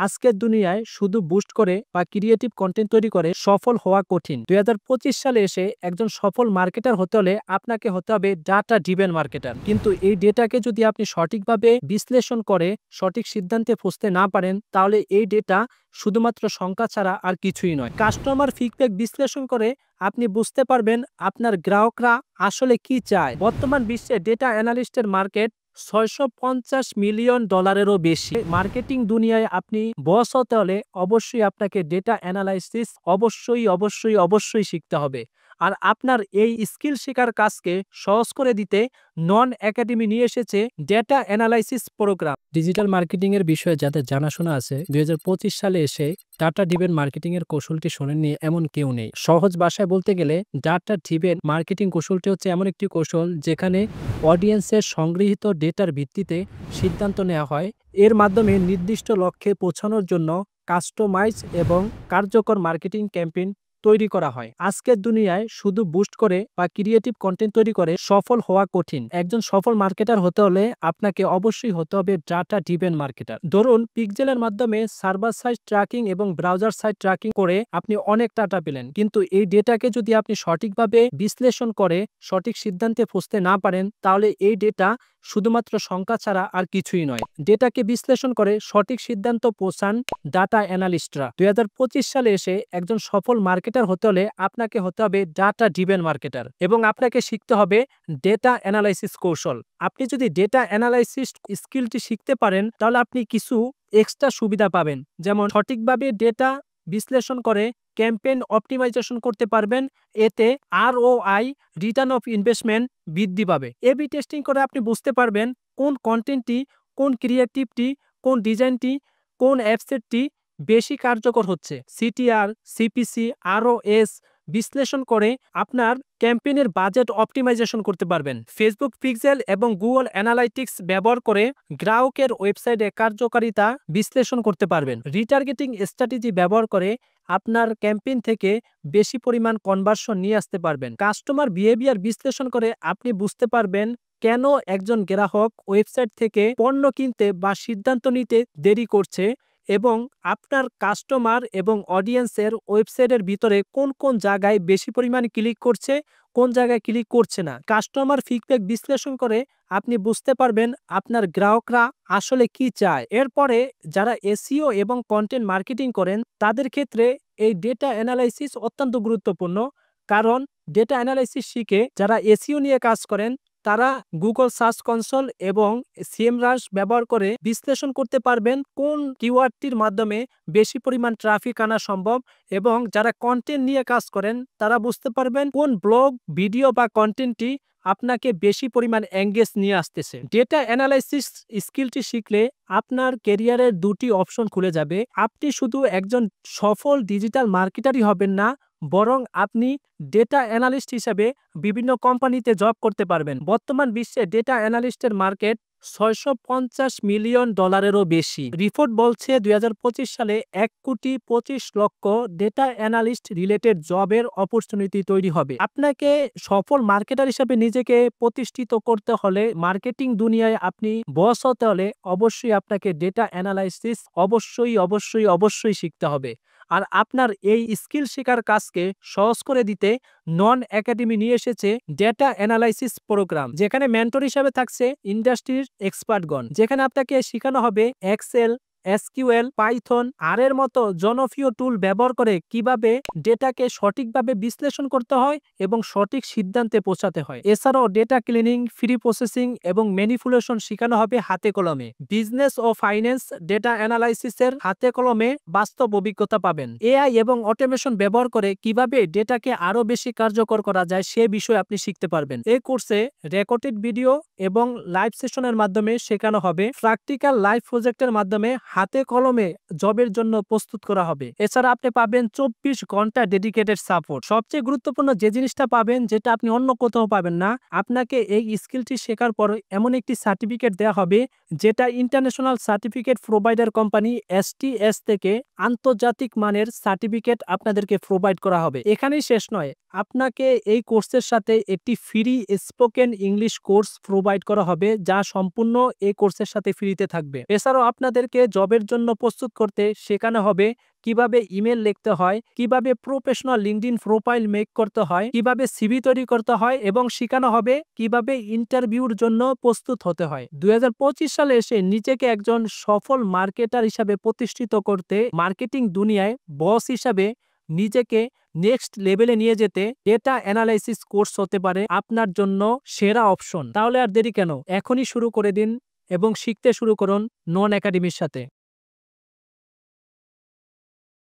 আজকের দুনিয়ায় শুধু বুস্ট করে বা ক্রিয়েটিভ কন্টেন্ট তৈরি করে সফল হওয়া কঠিন। ২০২৫ সালে এসে একজন সফল মার্কেটার হতে হলে আপনাকে হতে হবে ডাটা ড্রিভেন মার্কেটার। কিন্তু এই ডেটাকে যদি আপনি সঠিকভাবে বিশ্লেষণ করে সঠিক সিদ্ধান্তে পৌঁছতে না পারেন, তাহলে এই ডেটা শুধুমাত্র সংখ্যা ছাড়া আর কিছুই নয়। কাস্টমার ফিডব্যাক বিশ্লেষণ করে আপনি বুঝতে পারবেন আপনার গ্রাহকরা আসলে কি চায়। বর্তমান বিশ্বে ডেটা অ্যানালিস্টের মার্কেট $৬৫০ মিলিয়ন বেশি। মার্কেটিং দুনিয়ায় আপনি বস হতে হলে অবশ্যই আপনাকে ডেটা অ্যানালাইসিস অবশ্যই শিখতে হবে। আর আপনার এই স্কিল শেখার কাজকে সহজ করে দিতে নন একাডেমি নিয়ে এসেছে data analysis programme. Digital marketing এর বিষয়ে যাদের জানাশোনা আছে, ২০২৫ সালে এসে ডাটা ড্রিভেন মার্কেটিং এর কৌশলটি শোনেননি এমন কেউ নেই। সহজ ভাষায় বলতে গেলে ডাটা ড্রিভেন মার্কেটিং কৌশলটি হচ্ছে এমন একটি কৌশল যেখানে অডিয়েন্সের সংগৃহীত ডেটার ভিত্তিতে সিদ্ধান্ত নেওয়া হয়। এর মাধ্যমে নির্দিষ্ট লক্ষ্যে পৌঁছানোর জন্য কাস্টমাইজ এবং কার্যকর মার্কেটিং ক্যাম্পেইন তৈরি করা হয়। আজকের দুনিয়ায় শুধু বুস্ট করে বা ক্রিয়েটিভ কন্টেন্ট তৈরি করে সফল হওয়া কঠিন। একজন সফল মার্কেটার হতে হলে আপনাকে অবশ্যই হতে হবে ডাটা ড্রিভেন মার্কেটার। ধরুন, পিক্সেলের মাধ্যমে সার্ভার সাইড ট্র্যাকিং এবং ব্রাউজার সাইড ট্র্যাকিং করে আপনি অনেক ডাটা পেলেন, কিন্তু এই ডেটাকে যদি আপনি সঠিকভাবে বিশ্লেষণ করে সঠিক সিদ্ধান্তে পৌঁছতে না পারেন, তাহলে এই ডেটা শুধুমাত্র সংখ্যা ছাড়া আর কিছুই নয়। ডেটাকে বিশ্লেষণ করে সঠিক সিদ্ধান্ত পৌঁছান ডাটা অ্যানালিস্টরা। ২০২৫ সালে এসে একজন সফল মার্কেটার হতে হলে আপনাকে হতে হবে ডাটা ড্রিভেন মার্কেটার এবং আপনাকে শিখতে হবে ডেটা অ্যানালাইসিস কৌশল। আপনি যদি ডেটা অ্যানালাইসিস স্কিলটি শিখতে পারেন, তাহলে আপনি কিছু এক্সট্রা সুবিধা পাবেন, যেমন সঠিকভাবে ডেটা বিশ্লেষণ করে ক্যাম্পেইন অপটিমাইজেশন করতে পারবেন। এতে ROI রিটার্ন অফ ইনভেস্টমেন্ট বৃদ্ধি পাবে। A/B টেস্টিং করে আপনি বুঝতে পারবেন কোন কন্টেন্টটি, কোন ক্রিয়েটিভটি, কোন ডিজাইনটি, কোন অ্যাপসেটটি বেশি কার্যকর হচ্ছে। CTR, CPC, ROS বিশ্লেষণ করে আপনার ক্যাম্পেইনের বাজেট অপটিমাইজেশন করতে পারবেন। ফেসবুক পিক্সেল এবং গুগল অ্যানালাইটিক্স ব্যবহার করে গ্রাহকের ওয়েবসাইটে কার্যকারিতা বিশ্লেষণ করতে পারবেন। রিটার্গেটিং স্ট্র্যাটেজি ব্যবহার করে আপনার ক্যাম্পেইন থেকে বেশি পরিমাণ কনভার্সন নিয়ে আসতে পারবেন। কাস্টমার বিহেভিয়ার বিশ্লেষণ করে আপনি বুঝতে পারবেন কেন একজন গ্রাহক ওয়েবসাইট থেকে পণ্য কিনতে বা সিদ্ধান্ত নিতে দেরি করছে এবং আপনার কাস্টমার এবং অডিয়েন্সের ওয়েবসাইটের ভিতরে কোন কোন জায়গায় বেশি পরিমাণে ক্লিক করছে, কোন জায়গায় ক্লিক করছে না। কাস্টমার ফিডব্যাক বিশ্লেষণ করে আপনি বুঝতে পারবেন আপনার গ্রাহকরা আসলে কি চায়। এরপরে যারা SEO এবং কন্টেন্ট মার্কেটিং করেন, তাদের ক্ষেত্রে এই ডেটা অ্যানালাইসিস অত্যন্ত গুরুত্বপূর্ণ, কারণ ডেটা অ্যানালাইসিস শিখে যারা SEO নিয়ে কাজ করেন, তারা গুগল সার্চ কনসোল এবং সিএমরাশ ব্যবহার করে বিশ্লেষণ করতে পারবেন কোন কিওয়ার্ডটির মাধ্যমে বেশি পরিমাণ ট্রাফিক আনা সম্ভব, এবং যারা কন্টেন্ট নিয়ে কাজ করেন তারা বুঝতে পারবেন কোন ব্লগ, ভিডিও বা কন্টেন্টটি আপনাকে বেশি পরিমাণ এঙ্গেজ নিয়ে আসতেছে। ডেটা অ্যানালাইসিস স্কিলটি শিখলে আপনার ক্যারিয়ারের দুটি অপশন খুলে যাবে। আপনি শুধু একজন সফল ডিজিটাল মার্কেটারই হবেন না, বরং আপনি ডেটা অ্যানালিস্ট হিসেবে বিভিন্ন কোম্পানিতে জব করতে পারবেন। বর্তমান বিশ্বে ডেটা অ্যানালিস্টের মার্কেট $৬৫০ মিলিয়ন বেশি। রিপোর্ট বলছে ২০২৫ সালে ১,২৫,০০,০০০ ডেটা অ্যানালিস্ট রিলেটেড জবের অপরচুনিটি তৈরি হবে। আপনাকে সফল মার্কেটার হিসেবে নিজেকে প্রতিষ্ঠিত করতে হলে, মার্কেটিং দুনিয়ায় আপনি বস হতে হলে অবশ্যই আপনাকে ডেটা অ্যানালাইসিস অবশ্যই শিখতে হবে। আর আপনার এই স্কিল শেখার কাজকে সহজ করে দিতে নন একাডেমি নিয়ে এসেছে ডেটা অ্যানালাইসিস প্রোগ্রাম, যেখানে মেন্টর হিসেবে থাকছে ইন্ডাস্ট্রির এক্সপার্টগণ, যেখানে আপনাকে শেখানো হবে এক্সেল, SQL, পাইথন আর এর মতো জনপ্রিয় টুল ব্যবহার করে কিভাবে ডেটাকে সঠিকভাবে বিশ্লেষণ করতে হয় এবং সঠিক সিদ্ধান্তে পৌঁছাতে হয়। এছাড়াও ডেটা ক্লিনিং, প্রি প্রসেসিং এবং ম্যানিপুলেশন শেখানো হবে হাতে কলমে। বিজনেস ও ফাইন্যান্স ডেটা অ্যানালাইসিসের হাতে কলমে বাস্তব অভিজ্ঞতা পাবেন। AI এবং অটোমেশন ব্যবহার করে কিভাবে ডেটাকে আরো বেশি কার্যকর করা যায় সে বিষয়ে আপনি শিখতে পারবেন। এই কোর্সে রেকর্ডেড ভিডিও এবং লাইভ সেশনের মাধ্যমে শেখানো হবে। প্র্যাকটিক্যাল লাইভ প্রজেক্টের মাধ্যমে হাতে কলমে জবের জন্য প্রস্তুত করা হবে। এছাড়া আপনি পাবেন 24 ঘন্টা ডেডিকেটেড সাপোর্ট। সবচেয়ে গুরুত্বপূর্ণ যে জিনিসটা পাবেন, যেটা আপনি অন্য কোথাও পাবেন না, আপনাকে এই স্কিলটি শেখার পর এমন একটি সার্টিফিকেট দেওয়া হবে যেটা international certificate provider company STS থেকে আন্তর্জাতিক মানের সার্টিফিকেট আপনাদেরকে প্রোভাইড করা হবে। এখানেই শেষ নয়, আপনাকে এই কোর্সের সাথে একটি free spoken English course provide করা হবে, যা সম্পূর্ণ এই কোর্সের সাথে ফ্রিতে থাকবে। এছাড়াও আপনাদেরকে জবের জন্য প্রস্তুত করতে শেখানো হবে কিভাবে ইমেল লিখতে হয়, কিভাবে প্রফেশনাল লিঙ্কডইন প্রোফাইল মেক করতে হয়, কিভাবে সিভি তৈরি করতে হয় এবং শেখানো হবে কিভাবে ইন্টারভিউর জন্য প্রস্তুত হতে হয়। 2025 সালে এসে নিজেকে একজন সফল মার্কেটার হিসাবে প্রতিষ্ঠিত করতে মার্কেটিং দুনিয়ায় বস হিসাবে নিজেকে নেক্সট লেভেলে নিয়ে যেতে ডেটা অ্যানালাইসিস কোর্স হতে পারে আপনার জন্য সেরা অপশন। তাহলে আর দেরি কেন? এখনই শুরু করে দিন এবং শিখতে শুরু করুন নন একাডেমির সাথে।